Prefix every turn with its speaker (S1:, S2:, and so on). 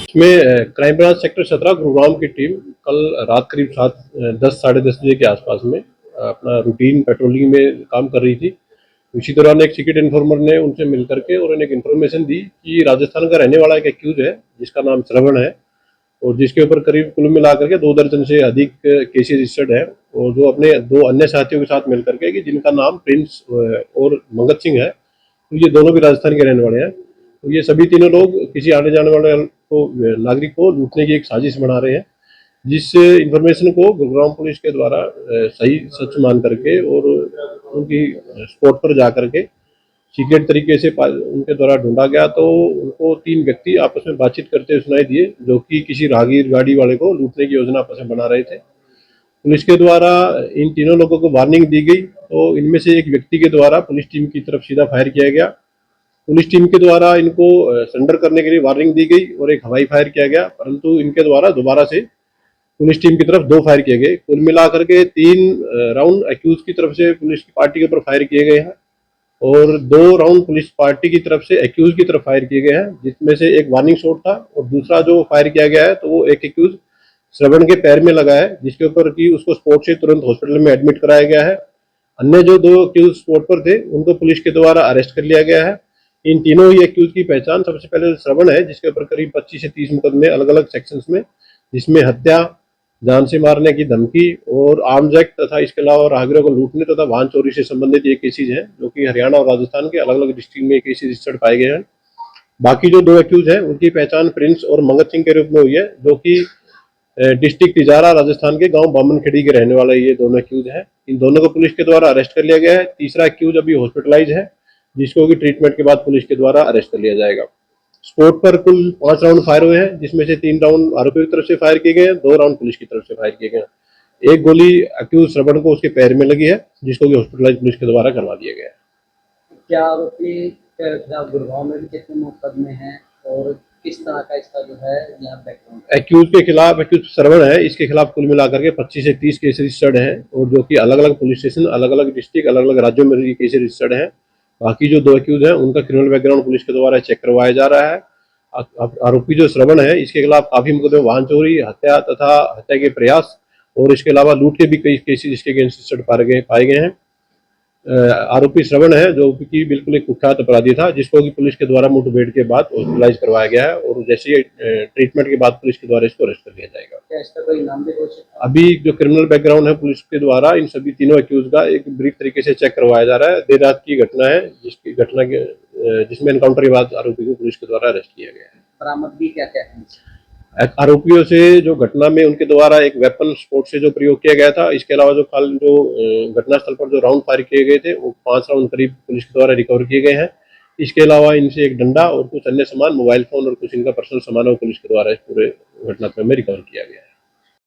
S1: इसमें crime branch sector 17 Gurugram की team कल रात करीब 10 साढ़े 10 बजे के आसपास में अपना रूटीन पेट्रोलिंग में काम कर रही थी। इसी दौरान एक सीक्रेट इन्फॉर्मर ने उनसे मिल करके और उन्हें एक इन्फॉर्मेशन दी कि राजस्थान का रहने वाला एक एक्यूज है जिसका नाम श्रवण है और जिसके ऊपर करीब कुल मिलाकर के 2 दर्जन से अधिक केसेस रजिस्टर्ड है और जो अपने 2 अन्य साथियों के साथ मिलकर के कि जिनका नाम प्रिंस और मंगत सिंह है, तो ये दोनों भी राजस्थान के रहने वाले हैं। तो ये सभी तीनों लोग किसी आने जाने वाले को नागरिक को लूटने की एक साजिश बना रहे हैं, जिस इंफॉर्मेशन को गुरुग्राम पुलिस के द्वारा सही सच मान करके और उनकी स्पॉट पर जा करके सीक्रेट तरीके से उनके द्वारा ढूंढा गया। तो उनको 3 व्यक्ति आपस में बातचीत करते हुए सुनाई दिए जो कि किसी राहगीर गाड़ी वाले को लूटने की योजना आपस में बना रहे थे। पुलिस के द्वारा इन तीनों लोगों को वार्निंग दी गई, तो इनमें से एक व्यक्ति के द्वारा पुलिस टीम की तरफ सीधा फायर किया गया। पुलिस टीम के द्वारा इनको सरेंडर करने के लिए वार्निंग दी गई और एक हवाई फायर किया गया, परंतु इनके द्वारा दोबारा से पुलिस टीम की तरफ 2 फायर किए गए। कुल मिलाकर के 3 राउंड एक्यूज की तरफ से पुलिस की पार्टी के ऊपर फायर किए गए हैं और 2 राउंड पुलिस पार्टी की तरफ से एक्यूज की तरफ फायर किए गए हैं, जिसमें से एक वार्निंग शॉट था और दूसरा जो फायर किया गया है तो वो एक एक्यूज श्रवण के पैर में लगा है, जिसके ऊपर कि उसको स्पॉट से तुरंत हॉस्पिटल में एडमिट कराया गया है। अन्य जो 2 एक्यूज स्पॉट पर थे उनको पुलिस के द्वारा अरेस्ट कर लिया गया है। इन तीनों ही एक्यूज की पहचान सबसे पहले श्रवण है, जिसके ऊपर करीब 25 से 30 मुकदमे अलग अलग सेक्शंस में, जिसमें हत्या, जान से मारने की धमकी और आर्म्स एक्ट तथा इसके अलावा राहगीरों को लूटने तथा वाहन चोरी से संबंधित ये केसेज हैं जो कि हरियाणा और राजस्थान के अलग अलग डिस्ट्रिक्ट में केसेज रजिस्टर्ड पाए गए हैं। बाकी जो 2 एक्यूज हैं उनकी पहचान प्रिंस और मंगत सिंह के रूप में हुई है, जो कि डिस्ट्रिक्ट तिजारा राजस्थान के गांव बामनखेड़ी के रहने वाले ये दोनों एक्यूज हैं। इन दोनों को पुलिस के द्वारा अरेस्ट कर लिया गया है। तीसरा एक्यूज अभी हॉस्पिटलाइज है, जिसको कि ट्रीटमेंट के बाद पुलिस के द्वारा अरेस्ट कर लिया जाएगा। स्पॉट पर कुल 5 राउंड फायर हुए हैं, जिसमें से 3 राउंड आरोपी की तरफ से फायर किए गए हैं, 2 राउंड पुलिस की तरफ से फायर किए गए हैं। एक गोली एक्यूज श्रवण को उसके पैर में लगी है, जिसको कि हॉस्पिटलाइज पुलिस के द्वारा करवा दिया गया है।
S2: क्या आरोपी के खिलाफ गुरुग्राम में भी कितने मुकदमे हैं और किस तरह का इसका जो है यहाँ बैकग्राउंड?
S1: एक्यूज के खिलाफ, एक्यूज श्रवण है, इसके खिलाफ कुल मिलाकर के 25 से 30 केस रजिस्टर्ड हैं और जो कि अलग अलग पुलिस स्टेशन, अलग अलग डिस्ट्रिक्ट, अलग अलग राज्यों में ये केस रजिस्टर्ड हैं। बाकी जो 2 एक्यूज हैं उनका क्रिमिनल बैकग्राउंड पुलिस के द्वारा चेक करवाया जा रहा है। आरोपी जो श्रवण है इसके खिलाफ काफी मुकदमे वाहन चोरी, हत्या तथा हत्या के प्रयास और इसके अलावा लूट के भी कई केसेस इसके अगेंस्ट पाए गए हैं। आरोपी श्रवण है जो कि बिल्कुल एक कुख्यात अपराधी था, जिसको कि पुलिस के द्वारा मुठभेड़ के बाद हॉस्पिटलाइज करवाया गया है और जैसे ही ट्रीटमेंट के बाद पुलिस के द्वारा इसको अरेस्ट कर लिया जाएगा।
S2: क्या इसका कोई नाम भी घोषित?
S1: अभी जो क्रिमिनल बैकग्राउंड है पुलिस के द्वारा इन सभी तीनों एक्यूज का एक ब्रीफ तरीके से चेक करवाया जा रहा है। देर रात की घटना है, जिसमें एनकाउंटर के बाद आरोपी को पुलिस के द्वारा अरेस्ट किया गया है।
S2: बरामदगी क्या क्या है?
S1: आरोपियों से जो घटना में उनके द्वारा एक वेपन स्पोर्ट से जो प्रयोग किया गया था, इसके अलावा जो घटनास्थल पर जो राउंड फायर किए गए थे वो 5 राउंड करीब पुलिस के द्वारा रिकवर किए गए हैं। इसके अलावा इनसे एक डंडा और कुछ अन्य सामान, मोबाइल फोन और कुछ इनका पर्सनल सामान पुलिस के द्वारा इस पूरे घटनाक्रम में रिकवर किया गया है।